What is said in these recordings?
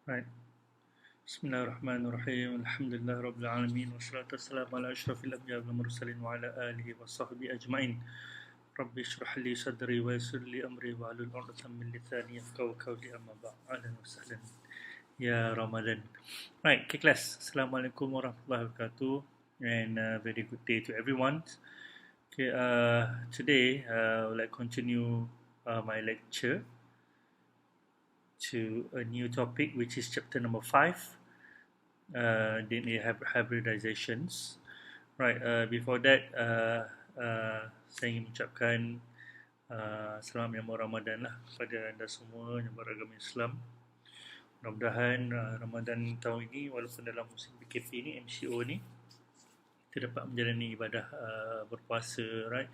Right. Bismillahirrahmanirrahim. Alhamdulillah Rabbil Alamin. Wassalatu wassalamu ala ashrafil anbiya wal mursalin wa ala alihi wa sahbihi ajma'in. Rabbi shrah li sadri wa yassir li amri wa hlul 'uqdatam min lisani yafqahu qawli amma ba'd. Ahlan wa sahlan. Ya Ramadan. Right, okay class. Assalamualaikum warahmatullahi wabarakatuh and very good day to everyone. Okay, today I would like to continue my lecture to a new topic, which is chapter number 5, DNA hybridizations. Right, before that, saya ingin mengucapkan selamat menyambut Ramadan lah kepada anda semua yang beragama Islam. Mudah-mudahan Ramadan tahun ini, walaupun dalam musim PKP ni, MCO ni, kita dapat menjalani ibadah berpuasa, right?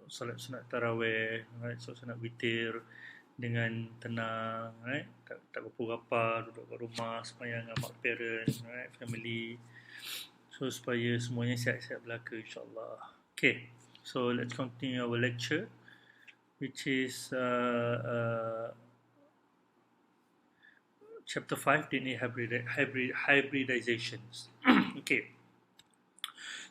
Solat sunat tarawih, right? Solat sunat witir dengan tenang, right? Tak berapa-apa, duduk kat rumah, sembahyang dengan mak parents, right? Family. So supaya semuanya sihat-sihat belaka, insyaAllah. Okay, so let's continue our lecture, which is chapter 5, DNA hybridizations. Okay.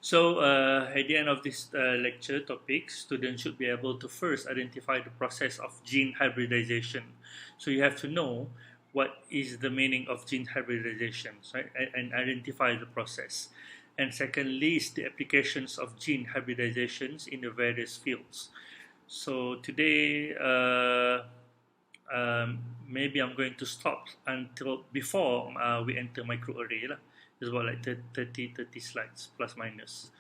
So at the end of this lecture topic, students should be able to first identify the process of gene hybridization. So you have to know what is the meaning of gene hybridization, right? And identify the process. And secondly is the applications of gene hybridizations in the various fields. So today, maybe I'm going to stop until before we enter microarray lah. It's about like 30 slides plus minus.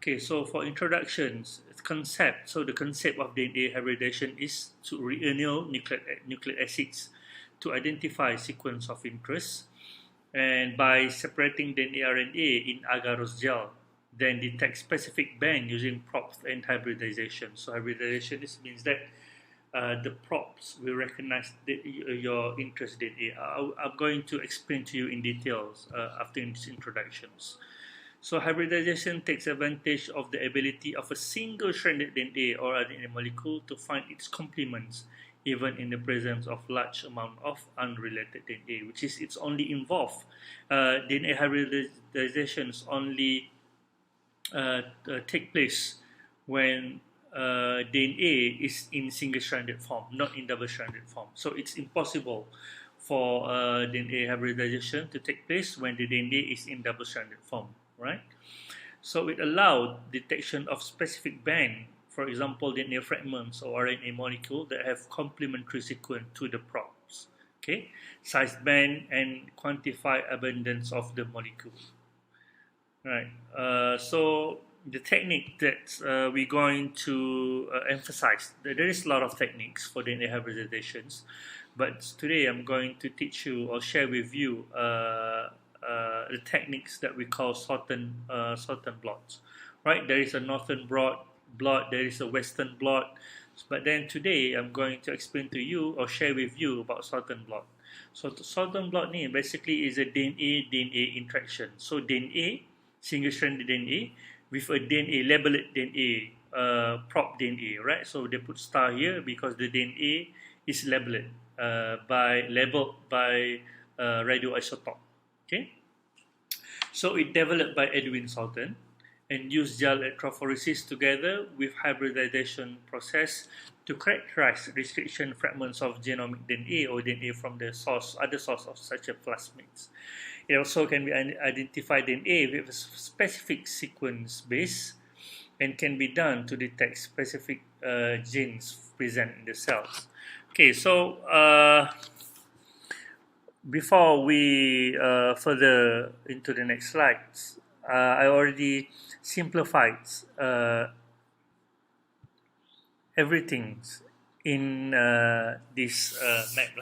Okay, so for introductions, concept. So the concept of DNA hybridization is to reanneal nucleic acids to identify sequence of interest, and by separating DNA RNA in agarose gel, then detect specific band using props and hybridization. So hybridization means that the props will recognize your interest DNA. I'm going to explain to you in details after these introductions. So hybridization takes advantage of the ability of a single-stranded DNA or RNA molecule to find its complements, even in the presence of large amount of unrelated DNA, which is it's only involved. DNA hybridizations only take place when DNA is in single-stranded form, not in double-stranded form. So it's impossible for DNA hybridization to take place when the DNA is in double-stranded form, right? So it allowed detection of specific band, for example, DNA fragments or RNA molecule that have complementary sequence to the props. Okay, size band and quantify abundance of the molecule. Right. So the technique that we're going to emphasize, there is a lot of techniques for DNA hybridizations, but today I'm going to teach you or share with you the techniques that we call southern blots. Right, there is a northern blot, there is a western blot, but then today I'm going to explain to you or share with you about southern blot. So the southern blot basically is a DNA interaction. So DNA, single-stranded DNA, with a DNA, labeled DNA, prop DNA, right? So they put star here because the DNA is labeled by radioisotope. Okay, so it developed by Edwin Salton and used gel electrophoresis together with hybridization process to characterize restriction fragments of genomic DNA or DNA from the other source of such a plasmids. It also can be identified DNA with a specific sequence base and can be done to detect specific genes present in the cells. Okay, so before we further into the next slides, I already simplified everything in this map.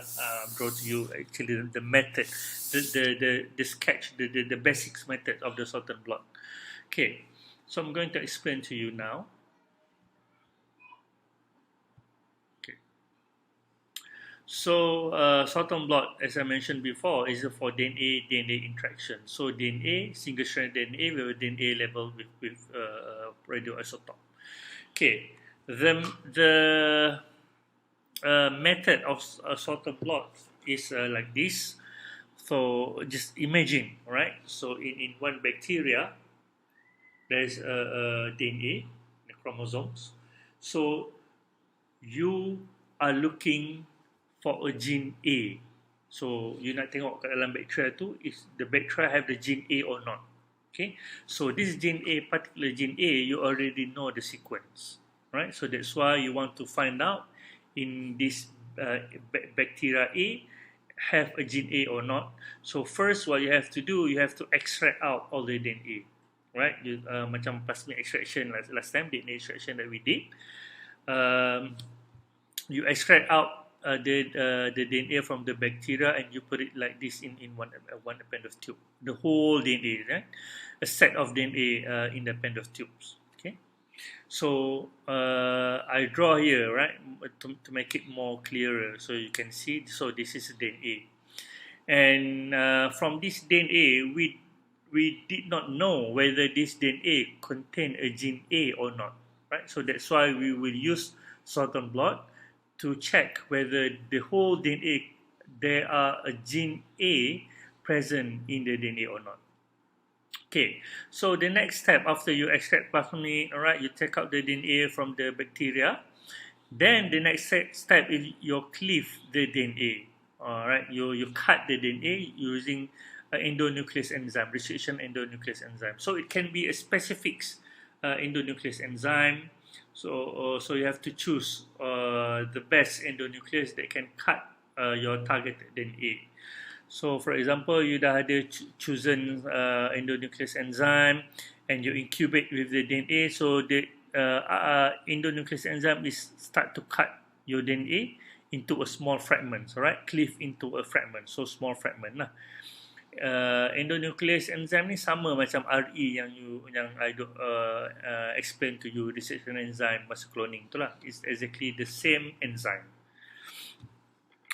Draw to you actually the method, the sketch, the basics method of the southern blot. Okay, so I'm going to explain to you now. Okay, so southern blot, as I mentioned before, is for DNA interaction. So DNA, single-stranded DNA with a DNA labeled with radioisotope. Okay, the method of sort of blot is like this. So just imagine, right? So in one bacteria, there's a DNA, the chromosomes. So you are looking for a gene A. So you nak tengok kat dalam bacteria tu, is the bacteria have the gene A or not? Okay, so this gene A, particular gene A, you already know the sequence, right? So that's why you want to find out in this bacteria A have a gene A or not. So first, what you have to do, you have to extract out all the DNA, right? You, macam plasmid extraction last time, DNA extraction that we did. You extract out the DNA from the bacteria and you put it like this in one appendix tube. The whole DNA, right? A set of DNA in the appendix tubes. Okay. So I draw here, right, to make it more clearer, so you can see. So this is DNA, and from this DNA, we did not know whether this DNA contain a gene A or not, right? So that's why we will use sorghum blot to check whether the whole DNA there are a gene A present in the DNA or not. Okay, so the next step after you extract plasmid, all right, you take out the DNA from the bacteria. Then the next step is you cleave the DNA. All right, you cut the DNA using endonuclease enzyme, restriction endonuclease enzyme. So it can be a specific endonuclease enzyme. So you have to choose the best endonuclease that can cut your targeted DNA. So for example, you dah ada chosen endonuclease enzyme and you incubate with the DNA. So the endonuclease enzyme is start to cut your DNA into a small fragment, alright, cleave into a fragment, so small fragment lah. Endonuclease enzyme ni sama macam RE yang I explain to you, restriction enzyme masa cloning tu lah. It's exactly the same enzyme.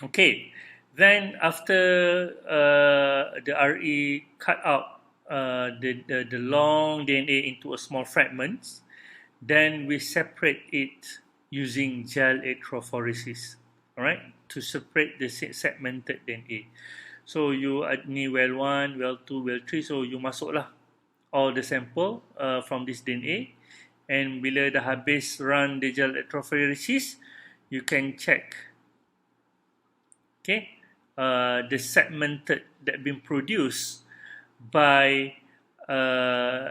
Okay, then after the RE cut out the long DNA into a small fragments, then we separate it using gel electrophoresis, alright, to separate the segmented DNA. So you ni well 1, well 2, well 3, so you masuklah all the sample from this DNA, and bila dah habis run the gel electrophoresis, you can check, okay, the segmented that been produced by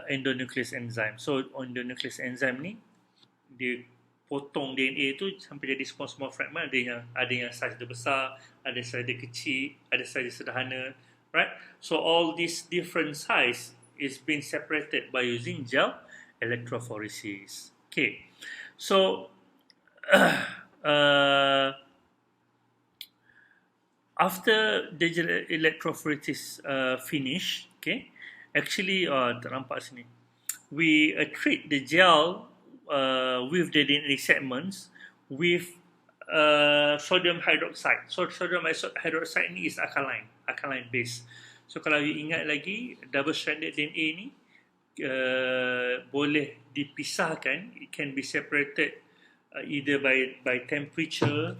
endonuclease enzyme. So endonuclease enzyme ni dia potong DNA tu sampai jadi small fragment. Ada yang size dia besar, ada size dia kecil, ada size dia sederhana, right? So all these different size is being separated by using gel electrophoresis. Okay, so after the gel electrophoresis finish, okay, actually tak nampak sini, we treat the gel with the DNA segments with sodium hydroxide. So sodium hydroxide ni is alkaline base. So kalau you ingat lagi, double stranded DNA ni boleh dipisahkan. It can be separated either by temperature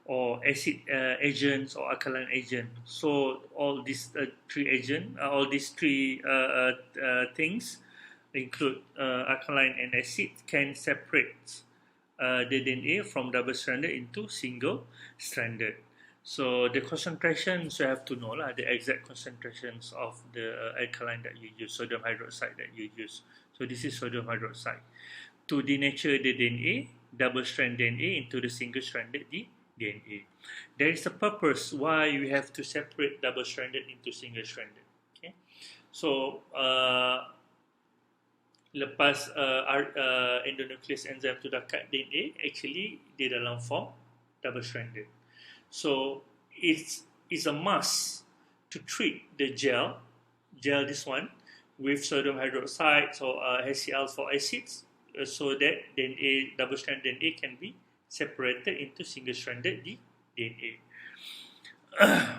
or acid agents or alkaline agent. So all these three things include alkaline and acid can separate the DNA from double-stranded into single-stranded. So the concentrations you have to know lah, the exact concentrations of the alkaline that you use, sodium hydroxide that you use. So this is sodium hydroxide. To denature the DNA, double-strand DNA into the single-stranded DNA. There is a purpose why we have to separate double-stranded into single-stranded. Okay, so lepas endonuclease enzyme tu dah cut DNA, actually dia dalam form double-stranded. So it's a must to treat the gel this one with sodium hydroxide, so HCl for acids, so that DNA, double-stranded DNA can be separated into single-stranded DNA.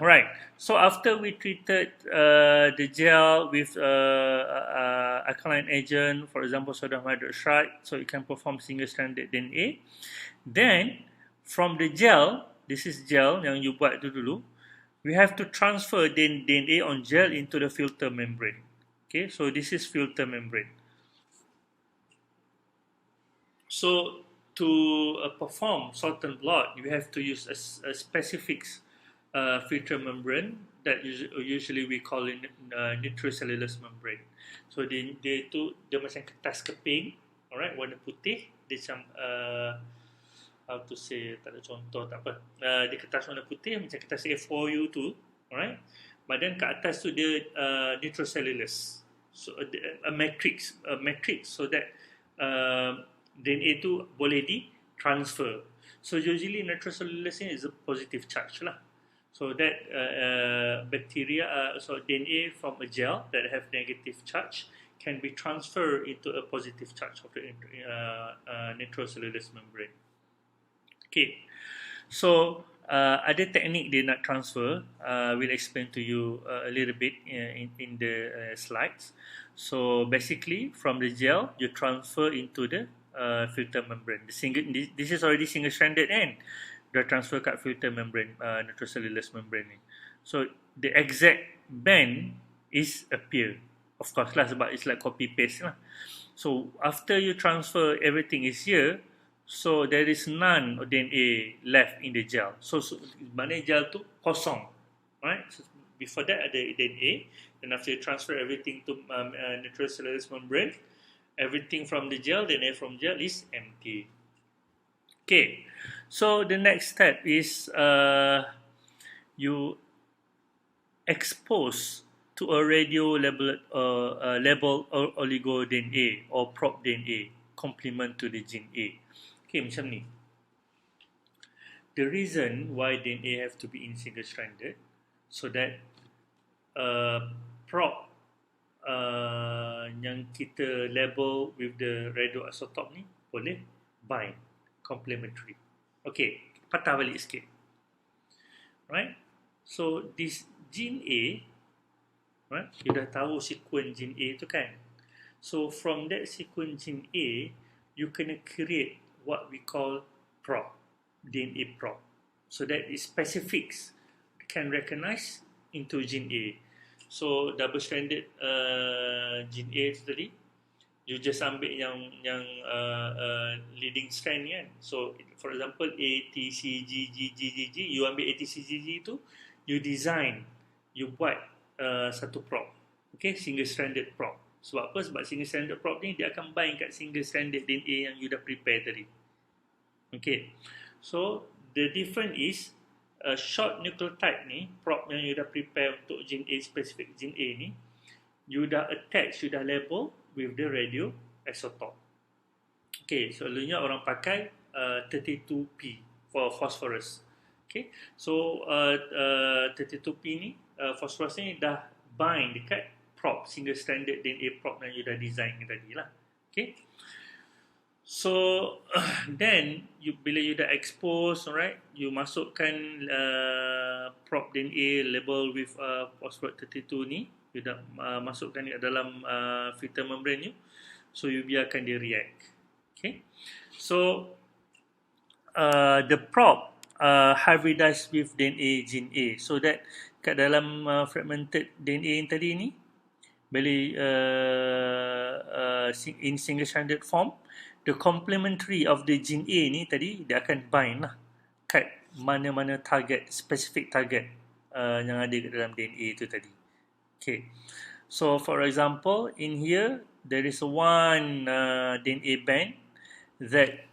Right. So after we treated the gel with alkaline agent, for example, sodium hydroxide, so it can perform single-stranded DNA. Then from the gel, this is gel yang you buat tu dulu, we have to transfer DNA on gel into the filter membrane. Okay, so this is filter membrane. So to perform sort and blot, you have to use a specific filter membrane that usually we call it nitrocellulose membrane. So dia macam kertas keping, alright, warna putih. Dia macam how to say, tak ada contoh, tak apa. Dia kertas warna putih macam kertas A4U tu, alright. But then kat atas tu dia nitrocellulose. So a matrix so that DNA tu boleh di-transfer. So usually nitrocellulose is a positive charge lah. So that bacteria, so DNA from a gel that have negative charge can be transferred into a positive charge of the nitrocellulose membrane. Okay, so ada teknik dia nak transfer. We'll explain to you a little bit in the slides. So basically, from the gel, you transfer into the filter membrane. This is already single-stranded and dah transfer kat filter membrane, nitrocellulose membrane ni. So the exact band is appear. Of course lah, sebab it's like copy paste lah. So after you transfer, everything is here. So there is none of DNA left in the gel. So maknanya gel tu kosong, right? So before that ada DNA, and after you transfer everything to nitrocellulose membrane, everything from the gel, DNA from gel is empty. Okay, so the next step is you expose to a radio label oligo DNA or prop DNA complement to the gene A. Okay, macam ni. The reason why DNA have to be in single-stranded, so that prop yang kita label with the radioisotope ni boleh bind complementary. Okay, patah balik sikit. Right? So this gene A, right? You dah tahu sequence gene A tu kan? So from that sequence gene A, you kena create what we call prop, DNA prop. So that is specifics can recognize into gene A. So double-stranded gene A tu tadi, you just ambil yang leading strand kan. So for example A, T, C, G, G, G, G, G, you ambil A, T, C, G, G tu, you design, you buat satu prop. Okay, single-stranded prop. Sebab apa? Sebab single-stranded prop ni dia akan bind kat single-stranded DNA yang you dah prepare tadi. Okay, so the difference is short nucleotide ni, prop yang you dah prepare untuk gene A, specific gene A ni, you dah attach, you dah label with the radioisotope. Okay, selalunya orang pakai 32P for phosphorus. Okay, so 32P ni, phosphorus ni dah bind dekat prop, single-stranded DNA prop yang you dah design tadi lah. Okay, so then bila you dah expose, alright, you masukkan prop DNA label with phosphorus 32 ni, you dah masukkan ke dalam filter membrane you, so you biarkan dia react. Okay, so the prop hybridize with DNA gene A, so that kat dalam fragmented DNA yang tadi ni, bila in single-stranded form, the complementary of the gene A ni tadi, dia akan bind lah kat mana-mana target, specific target yang ada kat dalam DNA tu tadi. Okay, so for example, in here, there is one DNA band that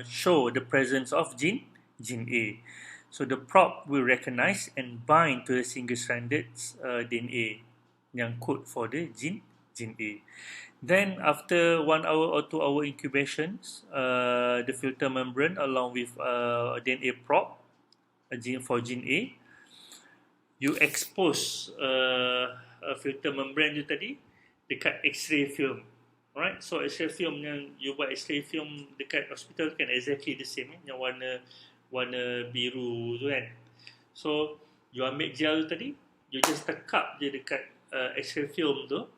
show the presence of gene A. So the prop will recognize and bind to the single-stranded DNA yang code for the gene A. Then after 1 hour or 2 hour incubations, the filter membrane along with DNA prop for gene A, you expose a filter membrane tu tadi dekat X-ray film. Alright, so X-ray film yang you buat X-ray film dekat hospital kan exactly the same, yang warna biru tu kan. So you ambil gel tu tadi, you just tekap je dekat X-ray film tu,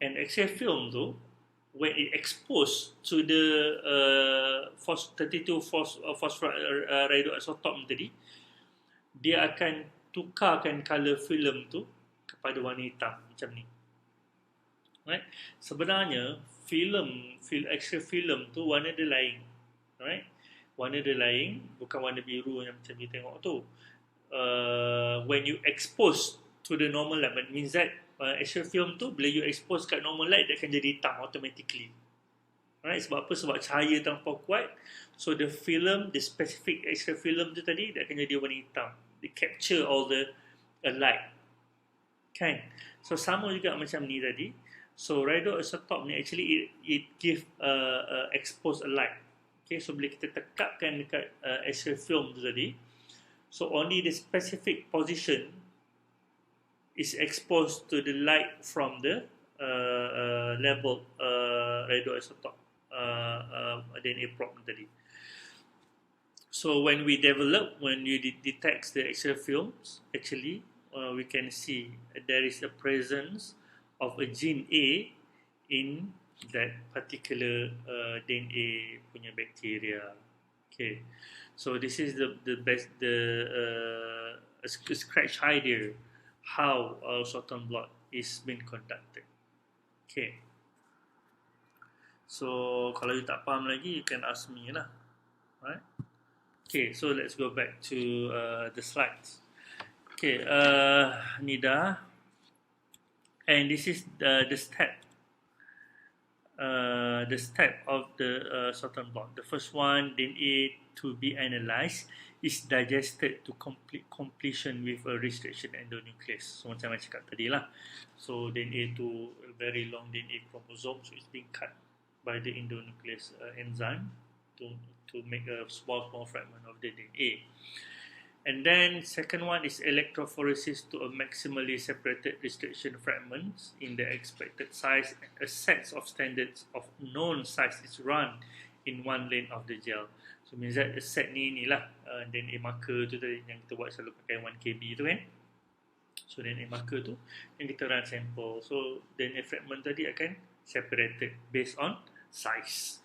and X-ray film tu when it exposed to the 32 phosphorus radioisotope tadi, dia akan tukarkan color film tu kepada warna hitam macam ni. Right? Sebenarnya X-ray film tu warna dia lain. Right? Warna dia lain, bukan warna biru yang macam kita tengok tu. When you expose to the normal light, it means that X-ray film tu bila you expose kat normal light, dia akan jadi hitam automatically. Right? Sebab apa? Sebab cahaya terlampau kuat. So the specific X-ray film tu tadi, dia akan jadi warna hitam. They capture all the light. Kan? So sama juga macam ni tadi. So radioisotope ni actually it give expose a light. Okay, so bila kita tekapkan dekat X-ray film tu tadi, so only the specific position is exposed to the light from the level radioisotope DNA probe tadi. So when you detect the X-ray films, actually we can see there is a presence of a gene A in that particular DNA punya bacteria. Okay, so this is the scratch idea how short-term blot is being conducted. Okay, so kalau you tak faham lagi, you can ask me lah. Right? Okay, so let's go back to the slides. Okay, ni dah. And this is the step of the short-term blot. The first one, DNA to be analyzed, is digested to completion with a restriction endonuclease. So macam I cakap tadi lah. So DNA to a very long DNA chromosome, so it's being cut by the endonuclease enzyme to make a small fragment of the DNA. And then second one is electrophoresis to a maximally separated restriction fragments in the expected size. A set of standards of known size is run in one lane of the gel. So means that a set ni lah DNA marker tu tadi yang kita buat selalu pakai 1kb tu kan. So DNA marker tu yang kita run sample. So DNA fragment tadi akan separated based on size.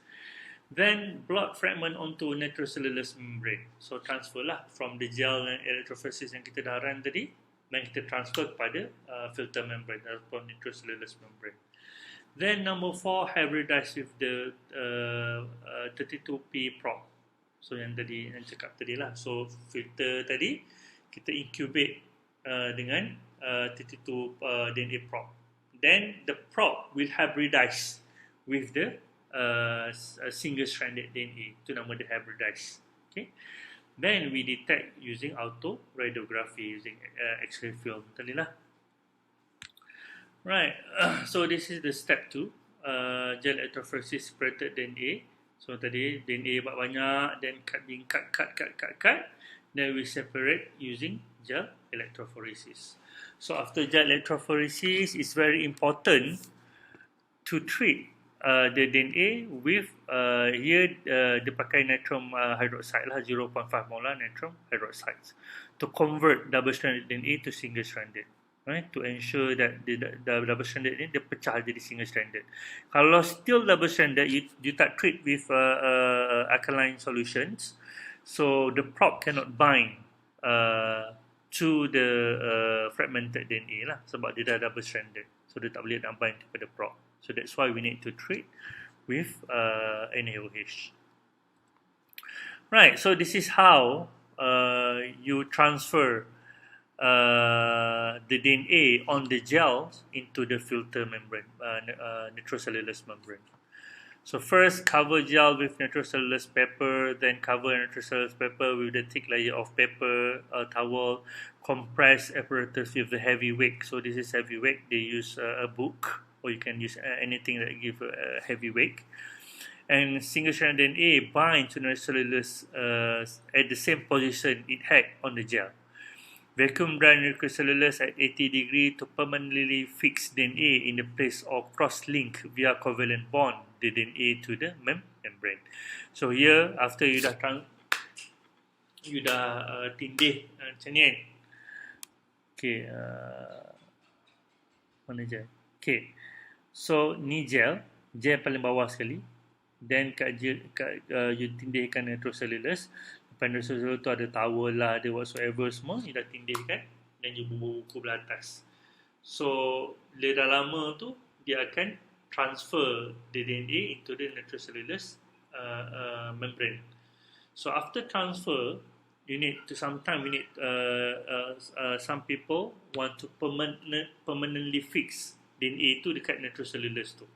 Then blot fragment onto nitrocellulose membrane. So transfer lah from the gel and electrophoresis yang kita dah run tadi, dan kita transfer kepada filter membrane ataupun nitrocellulose membrane. Then number 4, hybridize with the 32P probe. So yang tadi yang cakap tadi lah. So filter tadi kita incubate dengan 32 DNA probe. Then the probe will hybridize with the single-stranded DNA. Itu nama dia hybridize. Okay. Then we detect using auto radiography using X-ray film. Tadi lah. Right. So this is the step 2. Gel electrophoresis separated DNA. So tadi DNA banyak, then cut. Then we separate using gel electrophoresis. So after gel electrophoresis, it's very important to treat the DNA with here dia pakai natrium hydroxide lah, 0.5 molar natrium hydroxide to convert double-stranded DNA to single-stranded, right? To ensure that the double-stranded ini dia pecah jadi single-stranded. Kalau still double-stranded, you tak treat with alkaline solutions, so the probe cannot bind to the fragmented DNA lah, sebab dia dah double-stranded, so dia tak boleh nak bind kepada probe. So that's why we need to treat with NaOH. Right, so this is how you transfer the DNA on the gels into the filter membrane, nitrocellulose membrane. So first, cover gel with nitrocellulose paper, then cover nitrocellulose paper with the thick layer of paper, towel, compress apparatus with the heavy weight. So this is heavy weight. They use a book, or you can use anything that give a heavy weight. And single-stranded DNA bind to nitrocellulose at the same position it had on the gel. Vacuum dry nitrocellulose at 80 degree to permanently fix DNA in the place of cross-link via covalent bond the DNA to the membrane. So here after you dah tindih macam ni kan. Okay, mana je? Okay, so ni gel paling bawah sekali. Then you tindihkan nitrocellulose. Lepas nitrocellulose tu ada towel lah, ada whatsoever semua, you dah tindihkan. Dan you bubuh belah atas. So dia dah lama tu, dia akan transfer the DNA into the nitrocellulose membrane. So after transfer, you need to some people want to permanently fix DNA tu dekat nitrocellulose tu.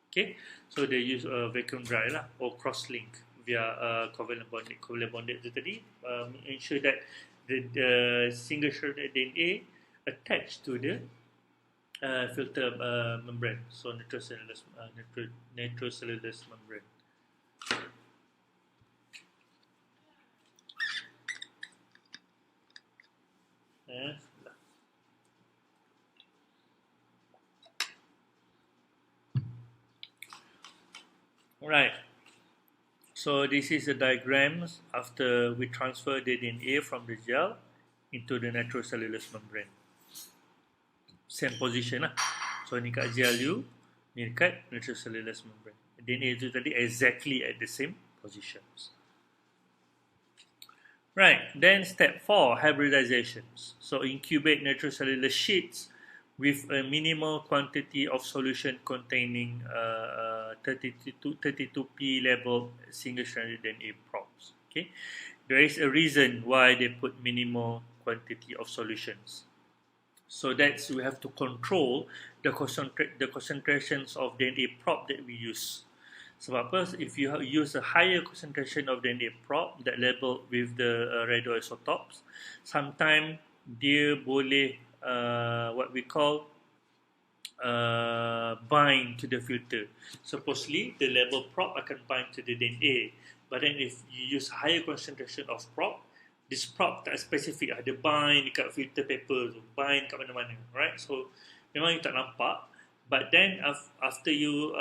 Okay, so they use vacuum dry lah or cross link via covalent bonded tu tadi, ensure that the single stranded DNA attached to the filter membrane, so nitrocellulose membrane. Right. So this is the diagrams after we transfer the DNA from the gel into the nitrocellulose membrane. Same position lah. So ni kat gel you, ni kat nitrocellulose membrane. DNA tu tadi exactly at the same positions. Right, then step 4, hybridizations. So incubate nitrocellulose sheets with a minimal quantity of solution containing 32P labeled single-stranded DNA probes. Okay, there is a reason why they put minimal quantity of solutions. So that's we have to control the concentrations of DNA probe that we use. Sebab apa? If you use a higher concentration of DNA probe that labeled with the radioisotopes, sometimes dia boleh what we call bind to the filter. Supposedly, the label probe akan bind to the DNA. But then if you use higher concentration of probe, this probe tak spesifik, ada bind dekat filter paper tu, bind kat mana-mana, right? So, memang you tak nampak. But then after you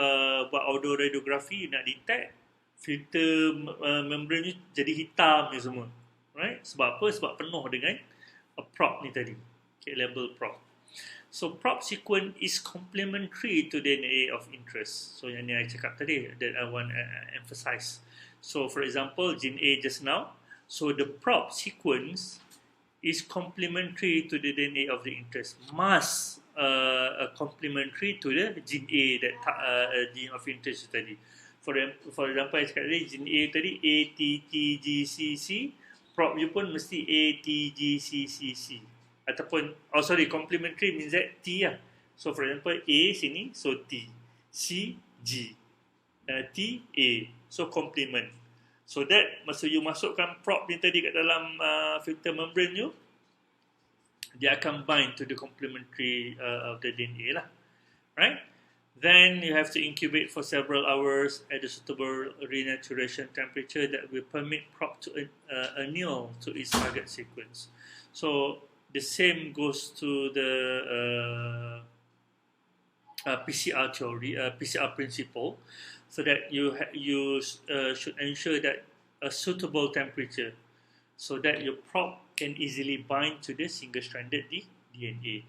buat autoradiography, you nak detect filter membrane ni jadi hitam ni semua, right? Sebab apa? Sebab penuh dengan probe ni tadi, okay, label probe. So probe sequence is complementary to DNA of interest. So yang ni I cakap tadi that I want to emphasize. So for example, gene A just now, so the probe sequence is complementary to the DNA of the interest. Must complementary to the gene A that gene of interest tadi. For example, I cakap tadi gene A tadi ATTGCC, probe you pun mesti ATGCCC. Ataupun, complementary means that T lah. So for example, A sini, so T. C, G. T, A. So complement. So that, masa you masukkan probe ni tadi kat dalam filter membrane you, dia akan bind to the complementary of the DNA lah. Right? Then you have to incubate for several hours at a suitable renaturation temperature that will permit probe to anneal to its target sequence. So the same goes to the PCR theory, PCR principle, so that you should ensure that a suitable temperature, so that your probe can easily bind to the single-stranded DNA.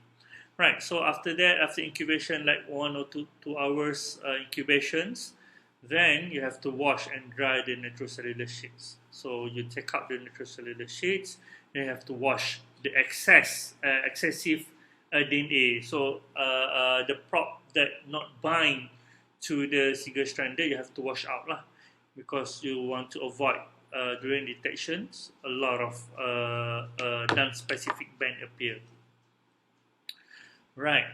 Right, so after that, after incubation, like 1 or 2 hours incubations, then you have to wash and dry the nitrocellulose sheets. So you take out the nitrocellulose sheets, then you have to wash the excessive DNA. So the probe that not bind to the single-stranded, you have to wash out lah, because you want to avoid during detections a lot of non-specific band appear. Right.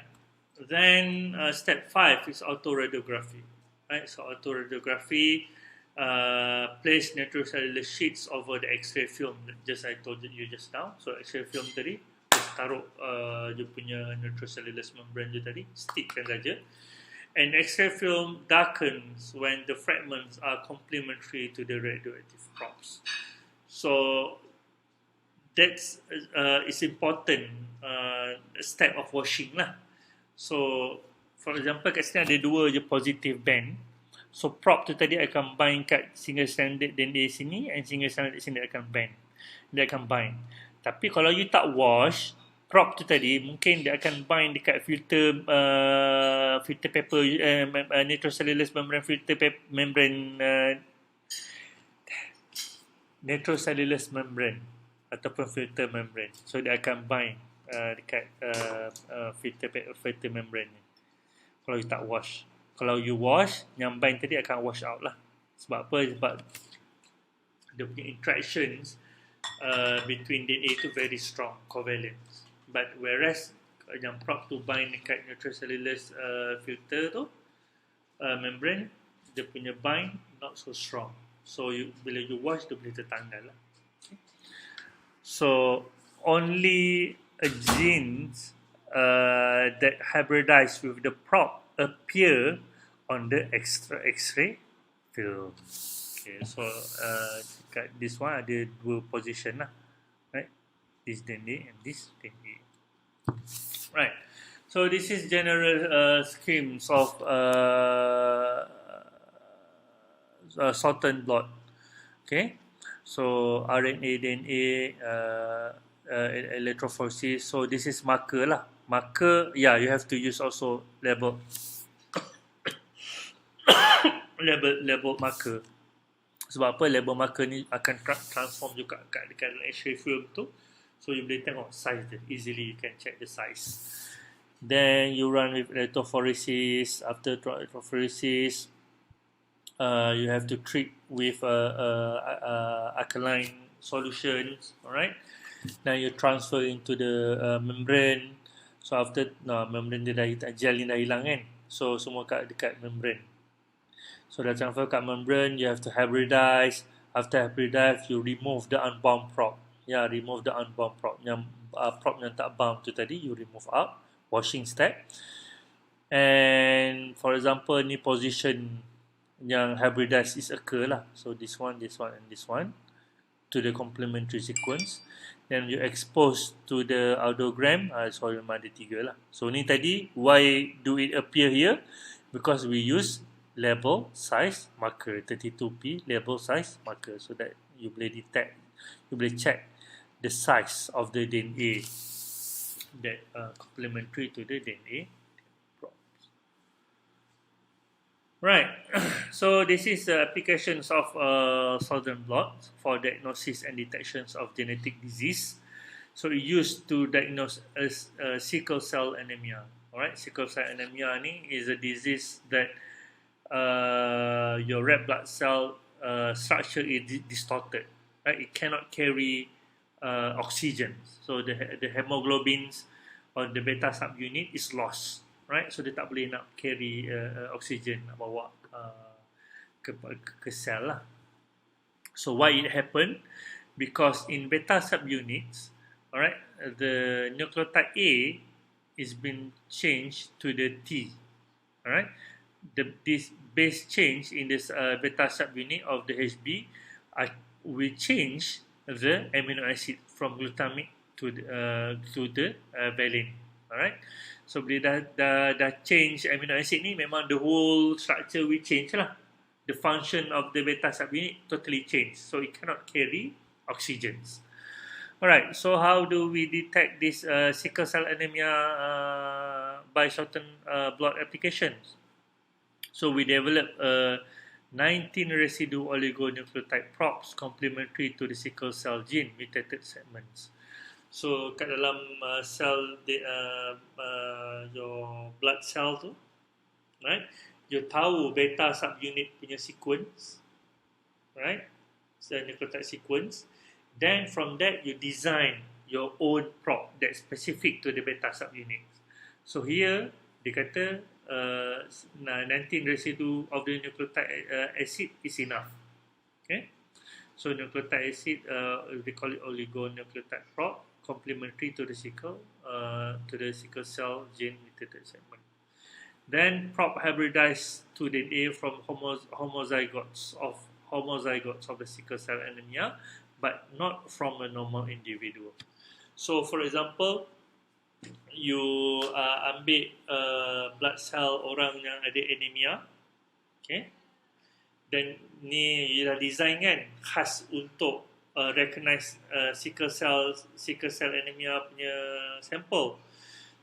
Then step 5 is autoradiography. Right. So autoradiography, place nitrocellulose sheets over the X-ray film that just I told you just now. So X-ray film tadi, taruh dia punya nitrocellulose membrane je tadi, stickkan saja. And X-ray film darkens when the fragments are complementary to the radioactive probes. So that's is important step of washing lah. So for example kat sini ada dua je positive band. So prop tu tadi akan bind kat single stranded DNA sini, and single stranded sini akan bind. Dia akan bind. Tapi kalau you tak wash prop tu tadi, mungkin dia akan bind dekat filter filter paper, nitrocellulose membrane filter membrane, nitrocellulose membrane ataupun filter membrane. So dia akan bind dekat filter membrane ni kalau you tak wash. Kalau you wash, yang bind tadi akan wash out lah. Sebab apa? Sebab dia punya interactions between DNA tu very strong, covalent. But whereas yang prop tu bind dekat nitrocellulose filter tu membrane, dia punya bind not so strong. So bila you wash, dia boleh tertanggal lah. Okay. So only genes that hybridize with the prop appear on the X-ray film. Okay, so kat this one ada dua position lah, right? This DNA and this DNA. Right. So this is general schemes of sorted blot. Okay. So RNA, DNA, electrophoresis. So this is marker lah. Marker, yeah, you have to use also label label marker. Sebab apa? Label marker ni akan transform juga dekat X-ray film tu. So you boleh tengok size dia. Easily you can check the size. Then you run with electrophoresis. After electrophoresis, you have to treat with alkaline solutions. Alright. Then you transfer into the membrane. So after membrane dia dah gel ni dah hilang kan. So semua dekat membrane. So dah transfer kat membrane, you have to hybridize. After hybridize, you remove the unbound prop. Yeah, remove the unbound prop. Yang prop yang tak bound tu tadi, you remove out. Washing step. And for example, ni position yang hybridize is occur lah. So this one, and this one to the complementary sequence. Then you expose to the aldogram. Sorry, memang ada 3 lah. So ni tadi, why do it appear here? Because we use label size marker, 32P label size marker, so that you boleh detect, you boleh check the size of the DNA that complementary to the DNA. Right. So this is the applications of Southern blot for diagnosis and detections of genetic disease. So it used to diagnose as sickle cell anemia. Alright, sickle cell anemia ni is a disease that your red blood cell structure is distorted. Right, it cannot carry oxygen. So the hemoglobins or the beta subunit is lost. Right, so dia tak boleh nak carry oxygen, nak bawa ke sel lah. So why it happen? Because in beta subunits, alright, the nucleotide A is been changed to the T. Alright, this base change in this beta subunit of the HB will change the amino acid from glutamic to the valine. Alright. So bila dah change amino acid ni, memang the whole structure will change lah. The function of the beta subunit totally change. So it cannot carry oxygens. Alright, so how do we detect this sickle cell anemia by shortened blot applications? So we develop 19 residue oligonucleotide props complementary to the sickle cell gene mutated segments. So kat dalam cell your blood cell tu, right? You tahu beta subunit punya sequence, right? So nucleotide sequence. Then from that you design your own prop that's specific to the beta subunit. So here dia kata 19 residue of the nucleotide acid is enough. Okay? So nucleotide acid, they call it oligonucleotide prop, complementary to the sickle cell gene mutated segment. Then prop hybridized to DNA from homozygotes of the sickle cell anemia but not from a normal individual. So for example, you ambil blood cell orang yang ada anemia, okay, dan ni you dah design kan khas untuk recognize sickle cell anemia punya sampel.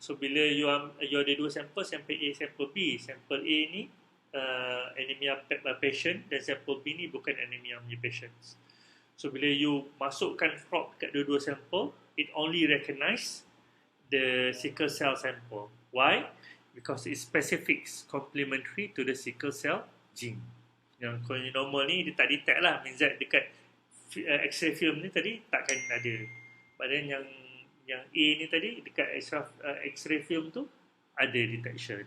So bila you ada dua sampel, sampel A, sampel B. Sampel A ni anemia patient dan sampel B ni bukan anemia punya patients. So bila you masukkan probe kat dua-dua sampel, it only recognize the sickle cell sample. Why? Because it specifics complementary to the sickle cell gene. Yang normal ni dia tak detect lah, means that dekat X-ray film ni tadi takkan ada. But then yang A ni tadi dekat X-ray film tu ada detection.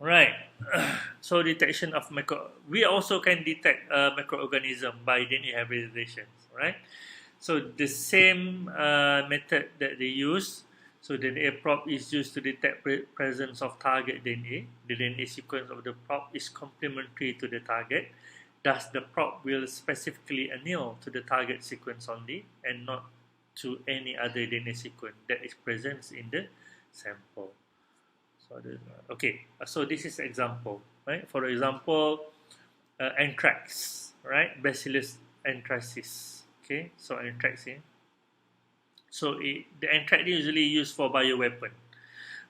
Right. So detection of we also can detect microorganism by DNA hybridization. Right. So the same method that they use, so the DNA probe is used to detect presence of target DNA. The DNA sequence of the probe is complementary to the target. Thus, the probe will specifically anneal to the target sequence only and not to any other DNA sequence that is present in the sample. So this is example, right? For example, anthrax, right? Bacillus anthracis. Okay, so anthrax here. So the anthrax is usually used for bioweapon.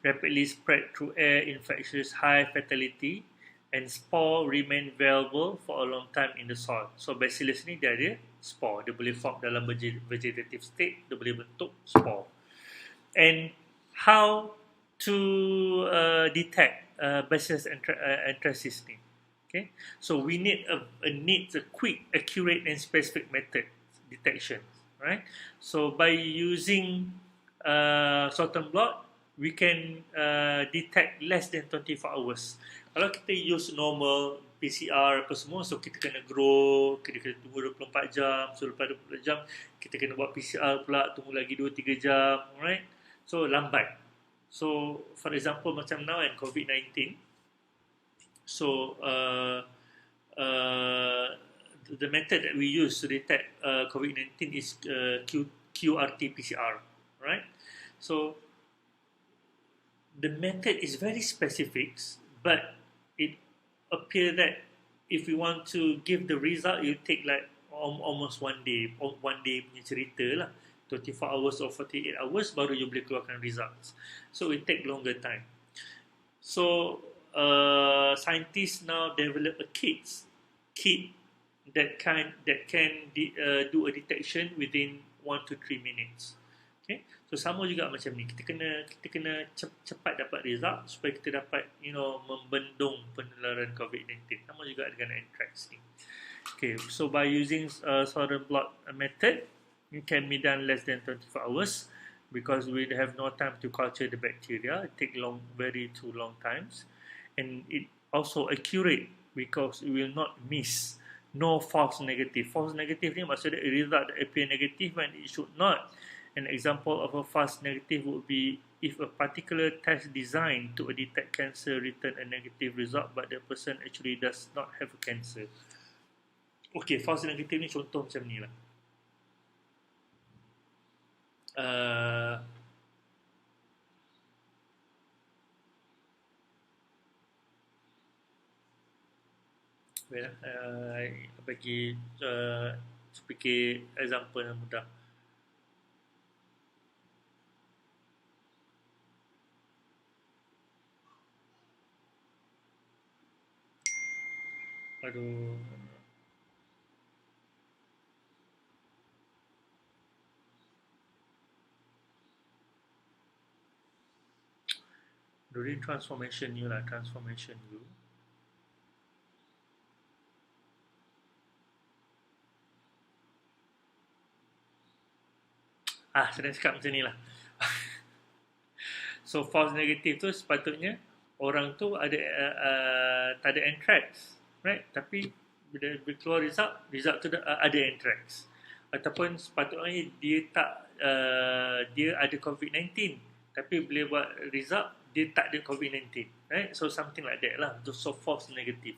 Rapidly spread through air, infectious, high fatality, and spore remain viable for a long time in the soil. So bacillus ni dia ada spore, dia boleh form dalam vegetative state, dia boleh bentuk spore. And how to detect bacillus anthracis ni? Okay, so we need a quick, accurate, and specific method detection, right? So by using salt and blot, we can detect less than 24 hours. Kalau kita use normal PCR apa semua, so kita kena grow, kita kena tunggu 24 jam, so lepas 24 jam kita kena buat PCR pula, tunggu lagi 2-3 jam, right? So lambat. So for example macam now kan COVID-19, so the method that we use to detect COVID-19 is QRT-PCR, right? So the method is very specific, but it appears that if we want to give the result, it take like almost one day punya cerita lah. 24 hours or 48 hours baru you boleh keluarkan results. So it take longer time. So scientists now develop a kit that can do a detection within 1 to 3 minutes. Okay, so sama juga macam ni, kita kena cepat dapat result supaya kita dapat membendung penularan COVID-19. Sama juga dengan anthrax ni. Okay, so by using salt and blot method, it can be done less than 24 hours because we have no time to culture the bacteria. It take very too long times, and it also accurate because it will not miss. No false negative. False negative ni maksudnya a result that appear negative when it should not. An example of a false negative would be if a particular test designed to detect cancer return a negative result but the person actually does not have a cancer. Okay, false negative ni contoh macam ni lah. Bagi fikir example yang mudah. Aduh. During transformation you lah, transformation you. Senang cakap macam ni lah. So false negative tu sepatutnya orang tu ada tak ada anthrax, right? Tapi bila keluar result tu ada anthrax. Ataupun sepatutnya dia ada COVID-19, tapi bila buat result dia tak ada COVID-19, right? So something like that lah. So false negative.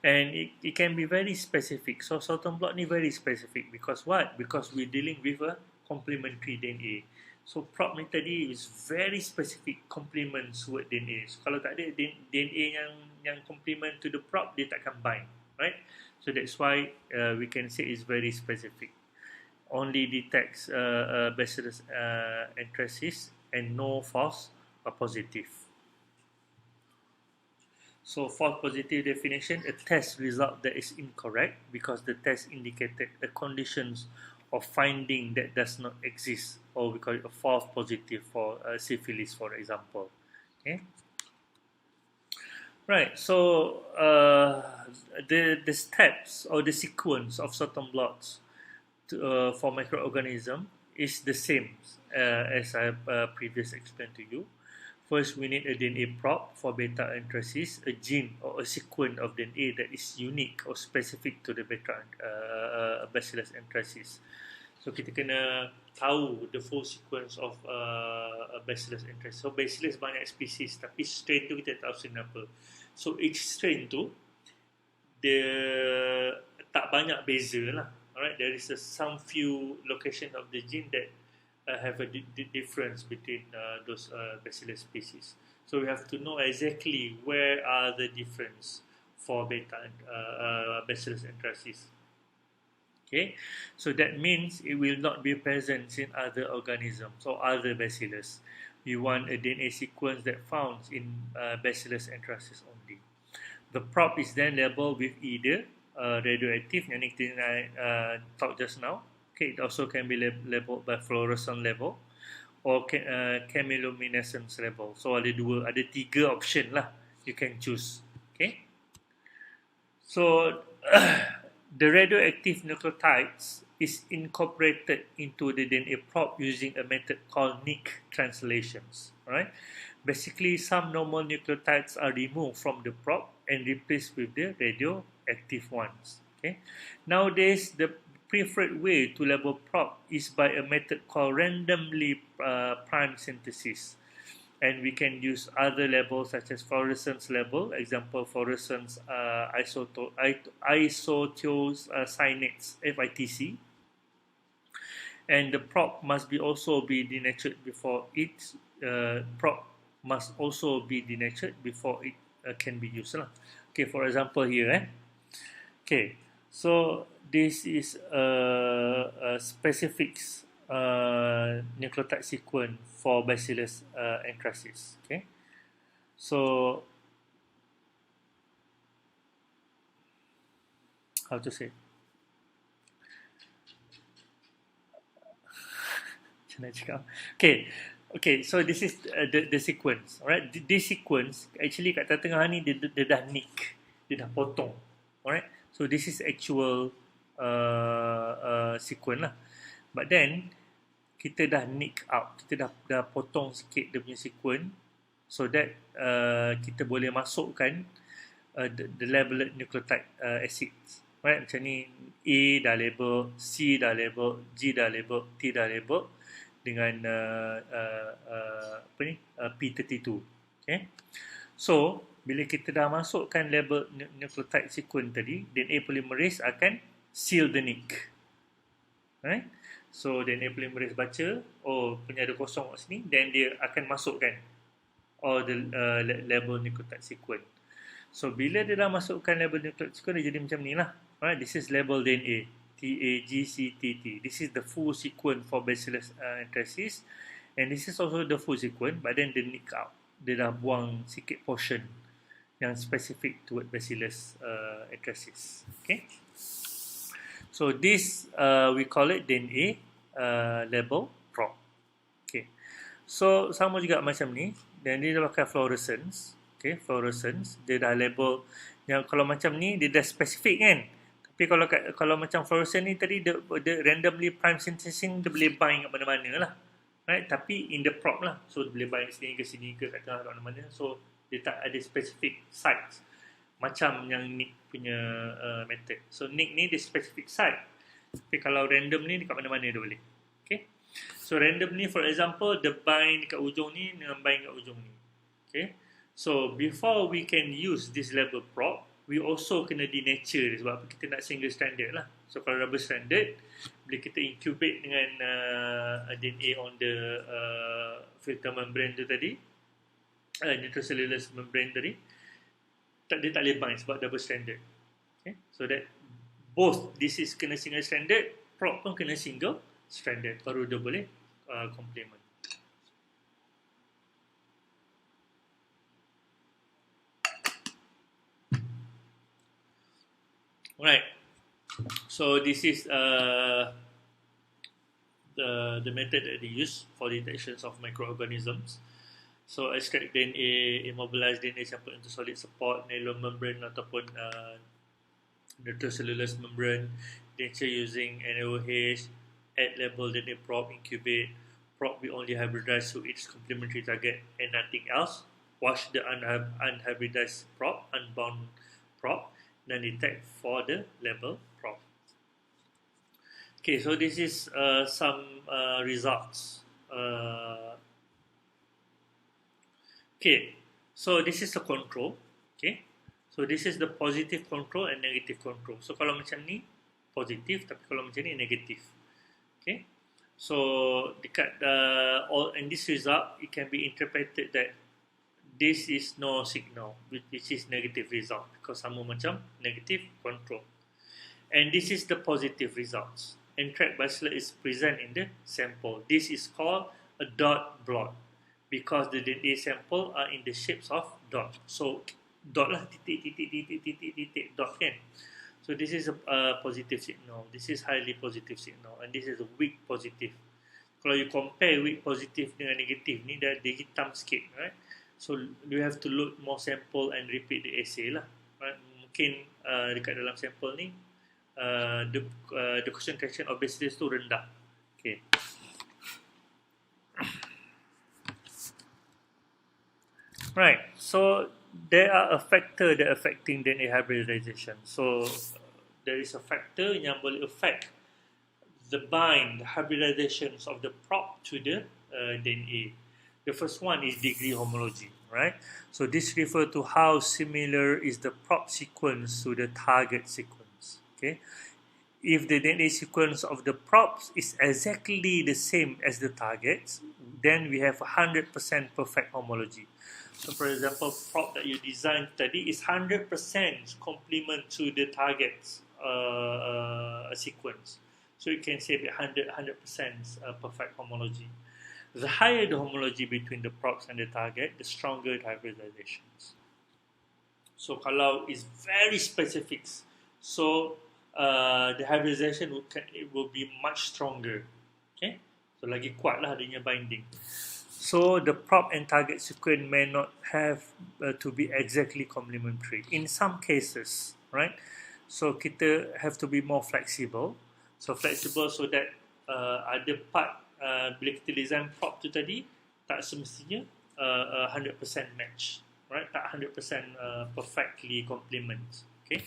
And it can be very specific. So Southern blot ni very specific because what? Because we're dealing with a complementary DNA. So prop ni tadi is very specific complements word DNA. So kalau tak ada DNA yang complement to the prop, dia takkan bind, right? So that's why we can say it's very specific. Only detects bacillus anthracis and no false or positive. So false positive definition, a test result that is incorrect because the test indicated the conditions of finding that does not exist, or we call it a false positive for syphilis, for example. Okay. Right. So the steps or the sequence of certain blots for microorganism is the same as I previously explained to you. First, we need a DNA prop for beta anthracis, a gene or a sequence of DNA that is unique or specific to the beta bacillus anthracis. So kita kena tahu the full sequence of bacillus anthracis. So bacillus banyak spesies, tapi strain tu kita tahu strain apa. So each strain tu dia tak banyak beza lah. Alright, there is some few location of the gene that have a difference between those bacillus species. So we have to know exactly where are the difference for beta bacillus anthracis. Okay, so that means it will not be present in other organisms or other bacillus. We want a DNA sequence that found in bacillus anthracis only. The prop is then labeled with either radioactive, yang kita talk just now. Okay, it also can be labeled by fluorescent level or chemiluminescence level. So ada tiga option lah you can choose. Okay, so the radioactive nucleotides is incorporated into the DNA prop using a method called Nick translations. Alright, basically some normal nucleotides are removed from the prop and replaced with the radioactive ones. Okay, nowadays the preferred way to label prop is by a method called randomly prime synthesis, and we can use other labels such as fluorescence label, example fluorescence isothiocyanates FITC, and the prop must be also be denatured before it can be used lah. Okay, for example here okay, so this is a specific nucleotide sequence for bacillus anthracis. Okay, so how to say? Okay, so this is the sequence. Alright, this sequence actually kat tengah ni dia dah nick, dia dah potong. Alright, so this is actual sequence lah. But then kita dah nick out, kita dah potong sikit dia punya sequence so that kita boleh masukkan the labeled nucleotide acids. Right, macam ni A dah label, C dah label, G dah label, T dah label dengan P32. Okay, so bila kita dah masukkan label nucleotide sequence tadi, DNA polymerase akan seal the nick. Right? So DNA polymerase baca, oh punya ada kosong kat sini, then dia akan masukkan all the label nucleotide sequence. So bila dia dah masukkan label nucleotide sequence, dia jadi macam ni lah. Right? This is label DNA, TAGCTT. This is the full sequence for bacillus anthracis, and this is also the full sequence, but then dia nick out. Dia dah buang sikit portion yang specific to bacillus anthracis. Okay, so this we call it DNA label prop. Okay, so sama juga macam ni, dan dia dah pakai fluorescence. Okay, fluorescence dia dah label yang kalau macam ni dia dah specific kan. Tapi kalau macam fluorescence ni tadi dia randomly prime synthesizing, dia boleh bind kat mana-mana lah. Right, tapi in the prop lah. So dia boleh bind sini ke sini ke kat tengah kat mana-mana. So dia tak ada specific sites macam yang Nick punya method. So Nick ni dia specific site, tapi kalau random ni dekat mana-mana dia boleh. Okay, so random ni for example dia bind dekat ujung ni dengan bind kat ujung ni. Okay, so before we can use this label prop, we also kena denature sebab kita nak single stranded lah. So kalau double stranded, bila kita incubate dengan DNA on the filter membrane tu tadi, nitrocellulose membrane tadi, dia tak boleh bind sebab double stranded. Okay? So that both this is kena single stranded, prop pun kena single stranded, baru dia boleh complement. Right. So this is the method that they use for detections of microorganisms. So extract DNA, immobilize DNA sample into solid support, nylon membrane ataupun nitrocellulose membrane, nature using NaOH, add label DNA probe, incubate, probe we only hybridize to its complementary target and nothing else. Wash the unhybridized probe, unbound probe, then detect for the label probe. Okay, so this is some results. Okay, so this is the control. Okay, so this is the positive control and negative control. So kalau macam ni positif, tapi kalau macam ni negatif. Okay, so dekat all in this result, it can be interpreted that this is no signal, which is negative result because sama macam negative control. And this is the positive results. Entrapped bacillus is present in the sample. This is called a dot blot because the DNA sample are in the shapes of dot. So dot lah, titik dot kan. So this is a positive signal. This is highly positive signal, and this is a weak positive. Kalau you compare weak positive dengan negatif ni, dia hitam sikit, right? So you have to load more sample and repeat the assay lah. Right? Mungkin dekat dalam sample ni the concentration of bacillus tu rendah. Okay. Right. So there are a factor that affecting DNA hybridization. So there is a factor yang boleh affect the hybridizations of the probe to the DNA. The first one is degree homology, right? So this refers to how similar is the probe sequence to the target sequence. Okay, if the DNA sequence of the probes is exactly the same as the targets, then we have 100% perfect homology. So for example, probe that you designed study is 100% complement to the target's sequence. So you can say 100% perfect homology. The higher the homology between the probes and the target, the stronger the hybridizations. So kalau is very specific, so the hybridization will be much stronger. Okay, so lagi kuat lah adanya binding. So the probe and target sequence may not have to be exactly complementary. In some cases, right? So kita have to be more flexible. So flexible so that ada part bila kita design probe tu tadi tak semestinya 100% match, right? Tak 100% perfectly complement. Okay,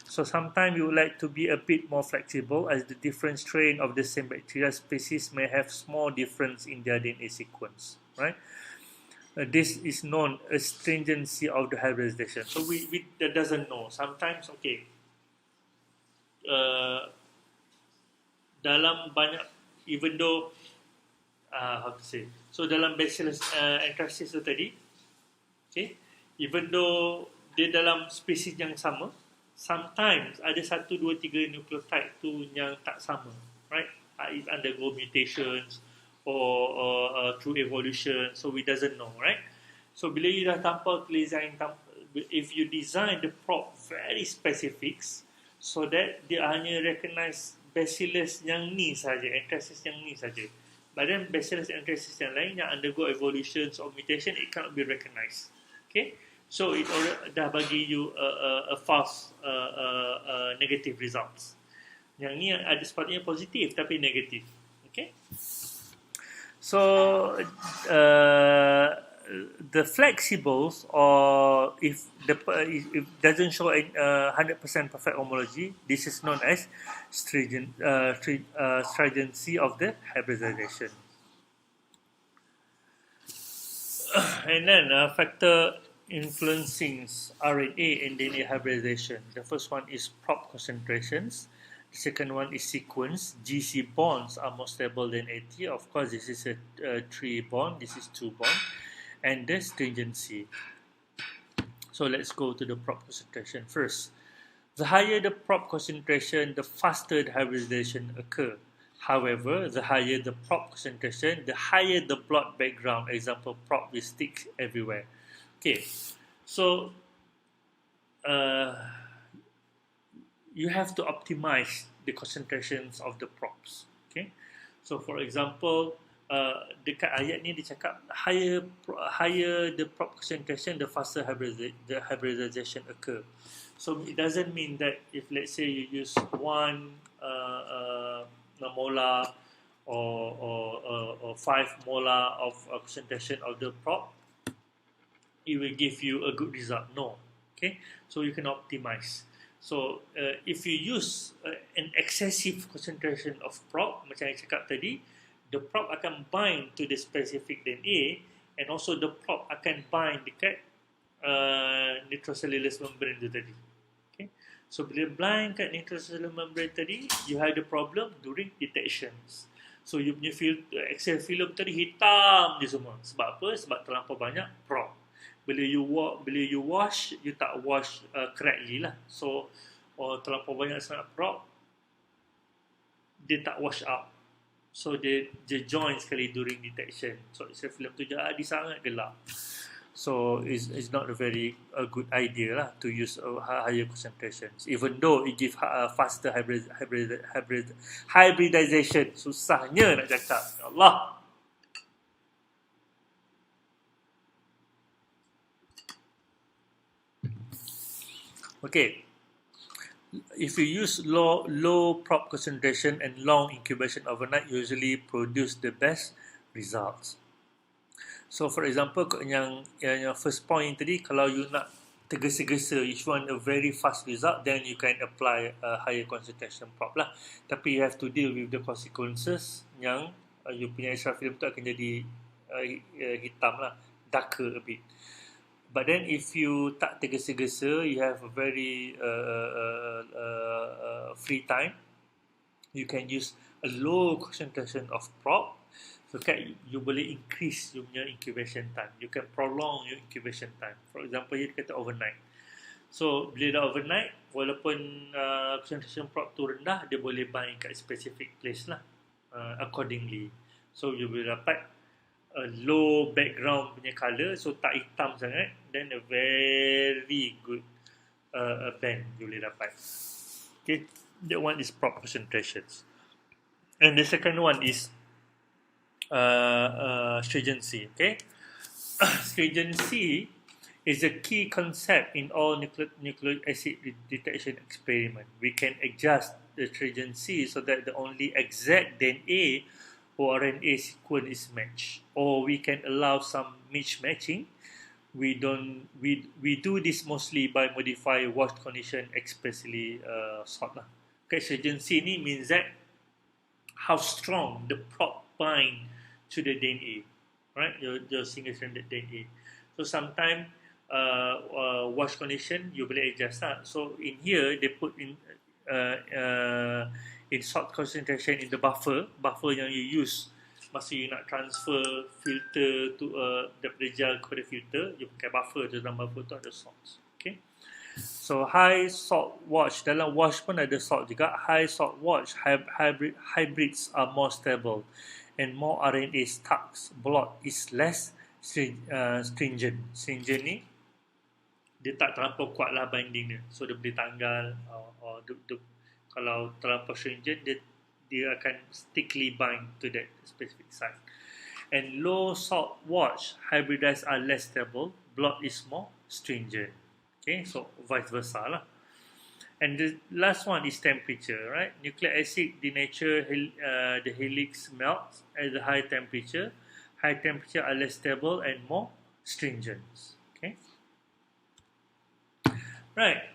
so sometimes you would like to be a bit more flexible as the different strain of the same bacteria species may have small difference in their DNA sequence, right? This is known as stringency of the hybridization. So we that doesn't know. Sometimes, okay, dalam banyak, even though how to say, so dalam bacillus anthracis tu tadi, okay, even though dia dalam spesies yang sama, sometimes ada 1, 2, 3 nucleotide tu yang tak sama, right? It undergo mutations or through evolution, so we doesn't know, right? So bila you dah if you design the probe very specifics, so that dia hanya recognize bacillus yang ni saja, anthracis yang ni saja. But then bacillus anthracis yang lain yang undergo evolutions or mutation, it cannot be recognized. Okay, so it dah bagi you a false negative results. Yang ni ada sepatutnya positif tapi negatif. Okay, so the flexibles, or if doesn't show 100% perfect homology, this is known as stringency of the hybridization. And then factor influencing RNA and DNA hybridization. The first one is prop concentrations. The second one is sequence. GC bonds are more stable than AT. Of course, this is a 3 bond. This is 2 bond. And the stringency. So let's go to the prop concentration first. The higher the prop concentration, the faster the hybridization occur. However, the higher the prop concentration, the higher the blot background. Example, prop will stick everywhere. Okay, so you have to optimize the concentrations of the props. Okay, so for example, dekat ayat ni dia cakap higher the prop concentration, the faster the hybridization occur. So it doesn't mean that if let's say you use 1 molar or 5 molar of concentration of the prop, it will give you a good result. No. Okay, so you can optimize. So if you use an excessive concentration of prop, macam yang cakap tadi, the prop akan bind to the specific DNA, and also the prop akan bind dekat nitrocellulose membrane tu tadi. Okay, so bila bind kat nitrocellulose membrane tadi, you have the problem during detections. So you punya axial film tadi hitam je semua. Sebab apa? Sebab terlampau banyak prop. Bila you wash, you tak wash correctly lah. So terlampau banyak sangat prop, dia tak wash out. So dia join sekali during detection. So axial film tu jadi sangat gelap. So it's not a very good idea lah to use higher concentrations. Even though it gives faster hybridization. Susahnya nak cakap. Ya Allah. Okay, if you use low prop concentration and long incubation overnight, usually produce the best results. So for example, yang first point tadi, kalau you nak tergesa-gesa, if you want a very fast result, then you can apply a higher concentration prop lah. Tapi you have to deal with the consequences yang you punya extra film tu akan jadi hitam lah, darker a bit. But then if you tak tergesa-gesa, you have a very free time, you can use a low concentration of prop. So you boleh increase your incubation time. You can prolong your incubation time. For example, you kata overnight. So bila dah overnight, walaupun concentration prop tu rendah, dia boleh bind kat specific place lah accordingly. So you boleh dapat a low background punya colour, so tak hitam sangat, then a very good band you boleh dapat. Okay, that one is prop concentrations. And the second one is stringency. Okay, stringency is a key concept in all nucleic acid detection experiment. We can adjust the stringency so that the only exact DNA or RNA sequence is matched, or we can allow some mismatching. We do this mostly by modify wash condition, especially salt lah. Okay, stringency ni means that how strong the prop bind to the DNA, right? Your single stranded DNA. So sometimes wash condition you boleh adjust lah. So in here they put in salt concentration in the buffer yang you use masa you nak transfer filter to daripada gel kepada filter, you pakai buffer tu, dalam buffer tu ada salt. Okay, so high salt wash, dalam wash pun ada salt juga. High salt wash hybrids are more stable and more RNA stacks. Blot is less stringent. Stringent ni dia tak terlampau kuat lah binding dia, so dia boleh tanggal or kalau terlampau stringent, dia akan stickly bind to that specific site. And low salt wash hybridized are less stable, blot is more stringent. Okay, so vice versa lah. And the last one is temperature, right? Nucleic acid denature, the helix melts at the high temperature. High temperature are less stable and more stringent. Okay, right.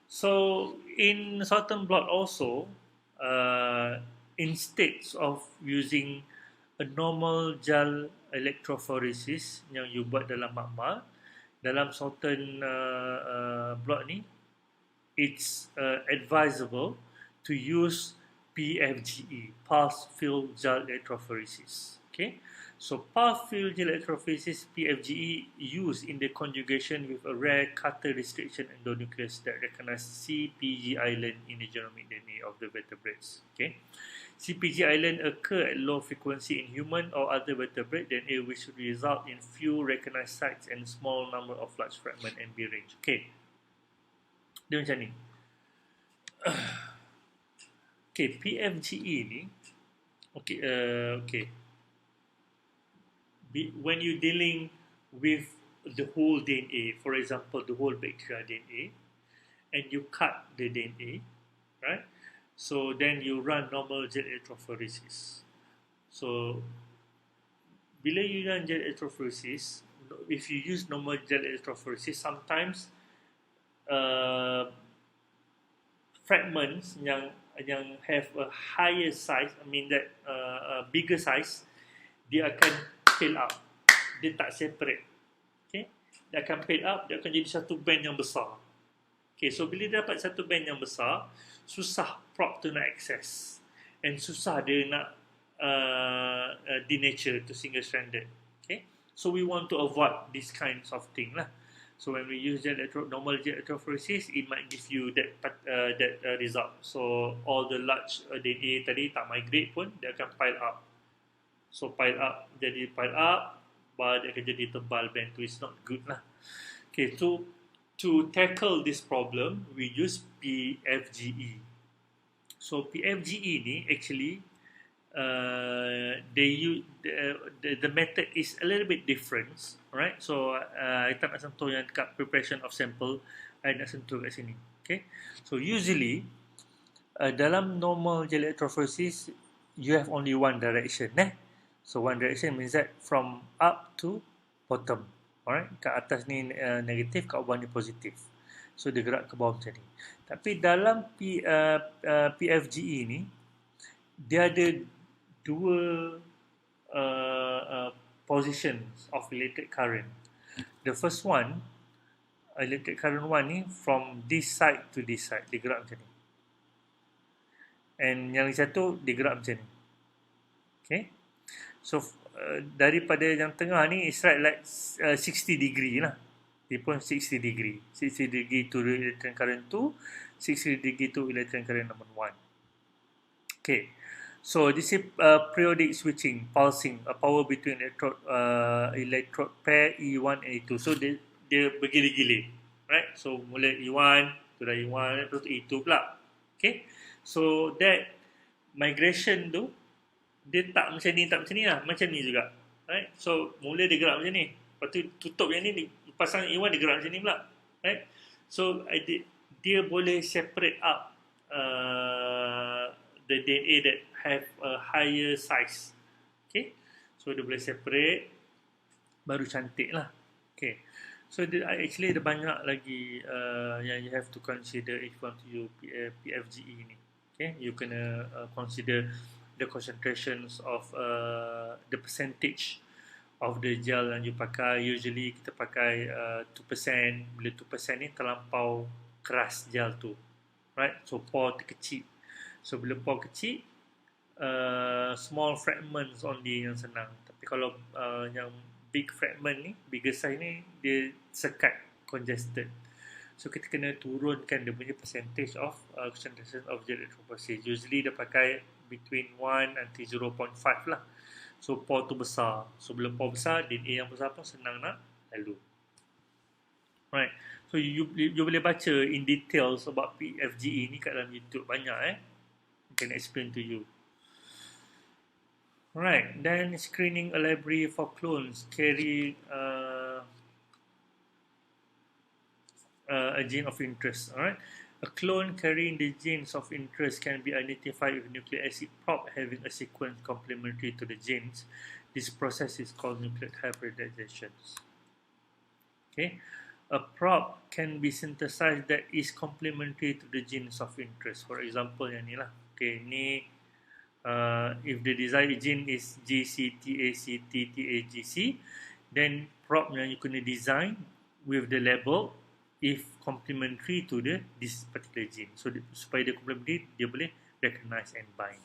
So in certain blot also, instead of using a normal gel electrophoresis yang you buat dalam makmal, dalam certain blot ni, it's advisable to use PFGE, pulse field gel electrophoresis. Okay, so pulse field gel electrophoresis (PFGE) used in the conjugation with a rare cutter restriction endonuclease that recognize CPG island in the genomic DNA of the vertebrates. Okay, CPG island occur at low frequency in human or other vertebrate DNA, which result in few recognized sites and small number of large fragment and B range. Okay, dia macam ni. Okay, PFGE ni, okay. When you're dealing with the whole DNA, for example, the whole bacteria DNA, and you cut the DNA, right? So then you run normal gel electrophoresis. So bila you run gel electrophoresis, if you use normal gel electrophoresis, sometimes fragments yang have a higher size, I mean that bigger size, dia akan pile up. Dia tak separate. Okay, dia akan pile up, dia akan jadi satu band yang besar. Okay, so bila dia dapat satu band yang besar, susah probe tu nak access, and susah dia nak denature to single stranded. Okay, so we want to avoid these kinds of thing lah. So when we use normal gel electrophoresis, it might give you that result. So all the large DNA tadi tak migrate pun, dia akan pile up. So pile up, baru dia akan jadi tebal band tu. It's not good lah. Okay, so to tackle this problem, we use PFGE. So PFGE ni actually, they use the method is a little bit different, right? So I tak nak sentuh yang dekat preparation of sample, I nak sentuh kat sini. Okay, so usually dalam normal gel electrophoresis, you have only one direction, so one direction means that from up to bottom. Alright, kat atas ni negatif, kat bawah ni positif. So dia gerak ke bawah macam ni. Tapi dalam PFGE ni, dia ada dua positions of electric current. The first one, electric current one ni, from this side to this side, dia gerak macam ni. And yang satu, dia gerak macam ni. Okay, so daripada yang tengah ni, it's right like 60 degree lah. Dia pun 60 degree. 60 degree to electric current 2, 60 degree to electric current number 1. Okay, so this is periodic switching, pulsing, a power between electrode pair E1 and E2. So dia bergilir-gilir, right? So mula E1, tu dah E1, terus E2 pula. Okay, so that migration tu, dia tak macam ni lah, macam ni juga, right? So mula dia gerak macam ni, lepas tu tutup yang ni, pasang E1 dia gerak macam ni pula, right? So dia boleh separate up the DNA that have a higher size. Okay, so dia boleh separate, baru cantik lah. Okay, so actually ada banyak lagi yang you have to consider if you want to use PFGE ni. Okay, you kena consider the concentrations of the percentage of the gel yang you pakai. Usually kita pakai 2%. Bila 2% ni terlampau keras gel tu, right? So pore terkecil. So bila pore kecil, small fragments only yang senang. Tapi kalau yang big fragment ni, bigger size ni, dia sekat, congested. So kita kena turunkan dia punya percentage of concentration of gel electrophoresis. Usually dia pakai between 1 until 0.5 lah. So pore tu besar. So bila pore besar, DNA yang besar pun senang nak lalu. Right. So you boleh baca in details about PFGE ni kat dalam YouTube banyak. I can explain to you. Right. Then screening a library for clones carry a gene of interest. Alright. A clone carrying the genes of interest can be identified with nucleic acid probe having a sequence complementary to the genes. This process is called nucleic hybridization. Okay, a probe can be synthesized that is complementary to the genes of interest. For example, yang ni lah. Okay, ni if the desired gene is GCTACTTAGC, then probe yang you kena design with the label if complementary to this particular gene. So supaya dia complementary, dia boleh recognize and bind.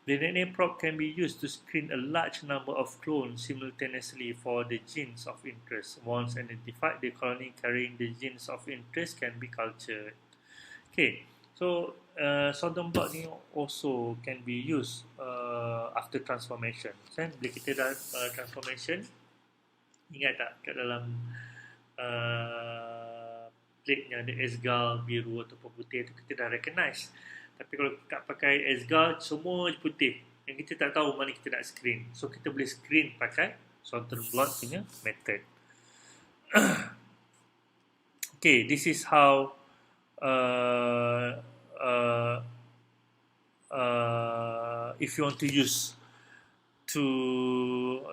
The DNA probe can be used to screen a large number of clones simultaneously for the genes of interest. Once identified, the colony carrying the genes of interest can be cultured. Okay, so sorghum blot ni also can be used after transformation. Kan? Bila kita dah transformation, ingat tak kat dalam plate yang ada esgal biru ataupun putih tu kita dah recognize. Tapi kalau tak pakai esgal, semua putih. Yang kita tak tahu mana kita nak screen. So, kita boleh screen pakai sorghum blot punya method. Okay, this is how if you want to use to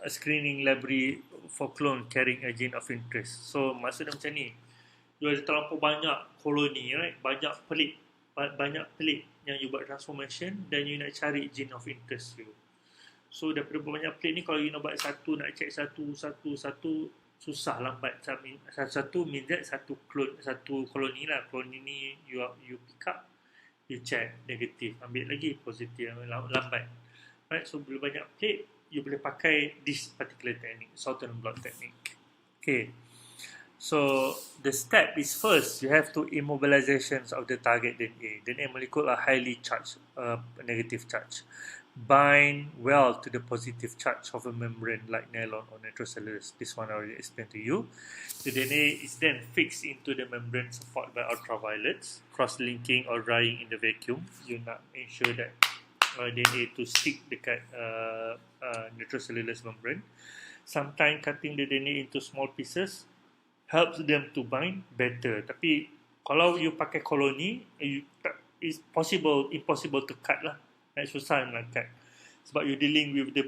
a screening library for clone carrying a gene of interest. So, maksudnya macam ni. You ada terlampau banyak koloni, right? Banyak pelik yang you buat transformation dan you nak cari gene of interest you. So daripada banyak pelik ni, kalau you nak buat satu, nak check satu susah, lambat. Satu means that satu koloni lah. Koloni ni you pick up, you check negatif, ambil lagi positif, lambat. Right? So bila banyak pelik, you boleh pakai this particular technique, sorghum blot technique. Okay. So the step is, first you have to immobilizations of the target DNA. DNA molecule are highly charged, negative charge. Bind well to the positive charge of a membrane like nylon or nitrocellulose. This one I already explained to you. The DNA is then fixed into the membrane supported by ultraviolets, cross-linking or drying in the vacuum. You nak ensure that DNA to stick dekat nitrocellulose membrane. Sometimes cutting the DNA into small pieces helps them to bind better. Tapi kalau you pakai koloni, it's impossible to cut lah. Susah nak cut. Sebab you dealing with the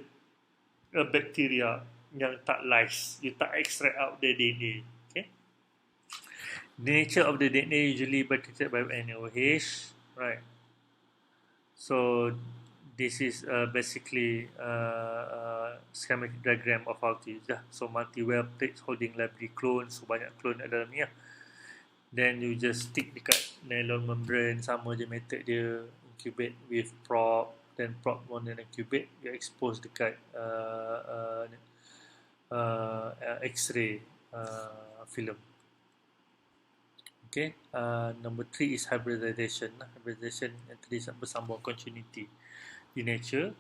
bacteria yang tak lyse. You tak extract out the DNA. Okay? The nature of the DNA usually treated by NaOH. Right. So this is basically schematic diagram of how to use. So multi-well plates holding library clones. So banyak clone ada dalam ni lah. Then you just stick dekat nylon membrane. Sama je method dia. Incubate with probe. Then probe more than incubate. You expose dekat X-ray film. Okay. Number 3 is hybridization. Hybridization yang tadi bersambung continuity. Denature,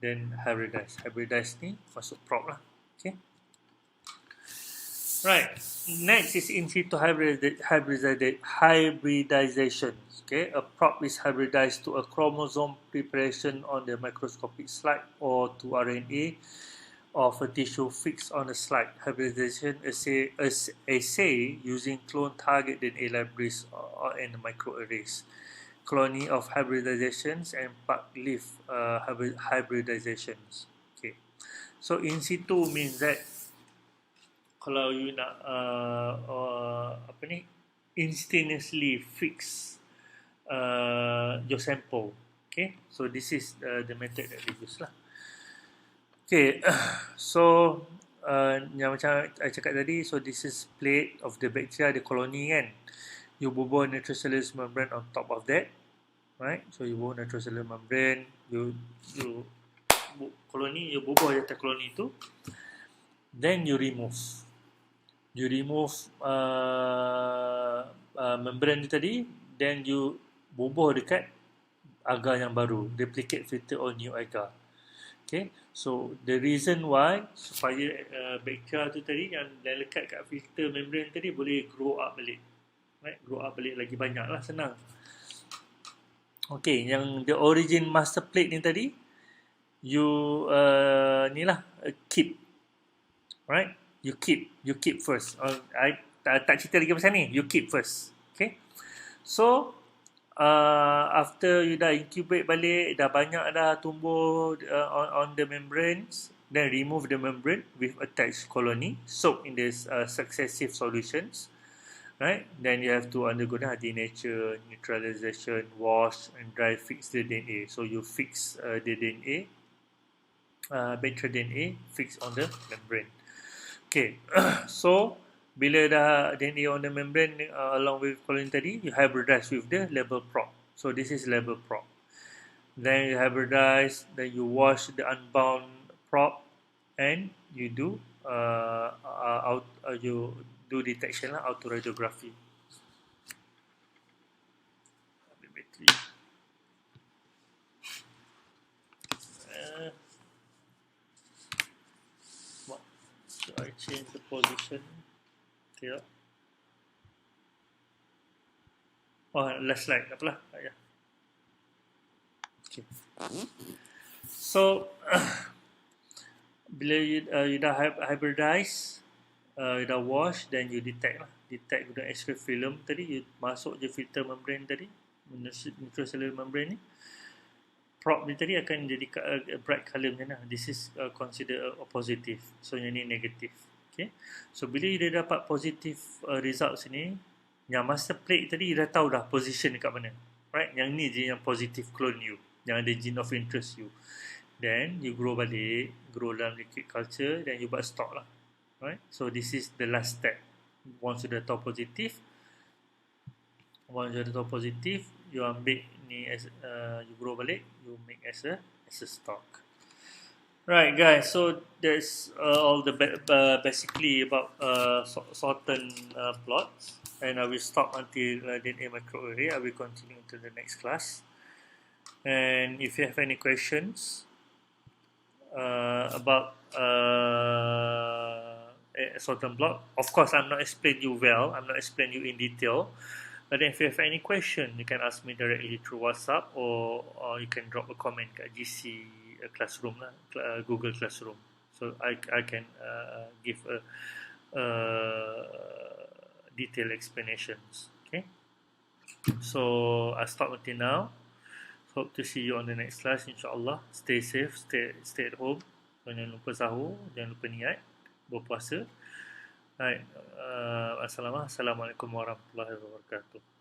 then hybridize ni masuk prop lah. Okay. Right. Next is in situ hybridization. Okay. A prop is hybridized to a chromosome preparation on the microscopic slide or to RNA of a tissue fixed on a slide. Hybridization assay using clone target DNA libraries and microarrays. Colony of hybridizations and part leaf hybridizations. Okay. So in situ means that kalau you nak instantaneously fix your sample. Okay. So this is the method that we use lah. Okay. So yang macam I cakap tadi, so this is plate of the bacteria, the colony kan. You bubuh nitrocellulose membrane on top of that, right? So you bubuh nitrocellulose membrane, you koloni, you bubuh di atas koloni tu, then you remove membrane tadi, then you bubuh dekat agar yang baru, replicate filter or new agar. Okay, so the reason why supaya bacteria tu tadi yang lekat kat filter membrane tadi boleh grow up balik. Right, grow up balik lagi banyak lah, senang. Okay, yang the origin master plate ni tadi, you ni lah keep, right? You keep first. I tak cerita lagi pasal ni. You keep first. Okay. So after you dah incubate balik, dah banyak dah tumbuh on the membranes, then remove the membrane with attached colony, soak in this successive solutions. Right, then you have to undergo the denature, neutralization, wash, and dry fix the DNA. So you fix the DNA, bacterial DNA, fix on the membrane. Okay, so bila dah DNA on the membrane along with choline tadi, you hybridize with the label prop. So this is label prop. Then you hybridize, then you wash the unbound prop, and you do you do detection lah, autoradiography. What? Should I change the position? Okay. Oh, last slide. Tak apalah. Ya. Okay. So, bila you dah hybridize, you dah wash, then you detect lah. Detect guna X-ray film tadi, you masuk je filter membrane tadi, nitrocellular membrane ni. Prop ni tadi akan jadi bright color macam mana. This is considered a positive. So, yang ni negative. Okay. So, bila dia dapat positive results ni, yang master plate tadi, you dah tahu dah position dekat mana. Right? Yang ni je yang positive clone you. Yang ada gene of interest you. Then, you grow balik, grow dalam liquid culture, then you buat stock lah. Right? So, this is the last step. Once you dah tahu positive, you ambil ni as you grow balik, you make as a stock. Right, guys. So that's all the basically about Sorten plots, and I will stop until DNA microarray. I will continue to the next class. And if you have any questions about Sorten plot, of course, I'm not explaining you well. I'm not explaining you in detail. But then if you have any question, you can ask me directly through WhatsApp, or you can drop a comment at GC Classroom, Google Classroom. So I can give detailed explanations. Okay. So I stop until now. Hope to see you on the next class, insyaAllah. Stay safe, stay at home. Jangan lupa sahur, jangan lupa niat berpuasa. Assalamualaikum warahmatullahi wabarakatuh.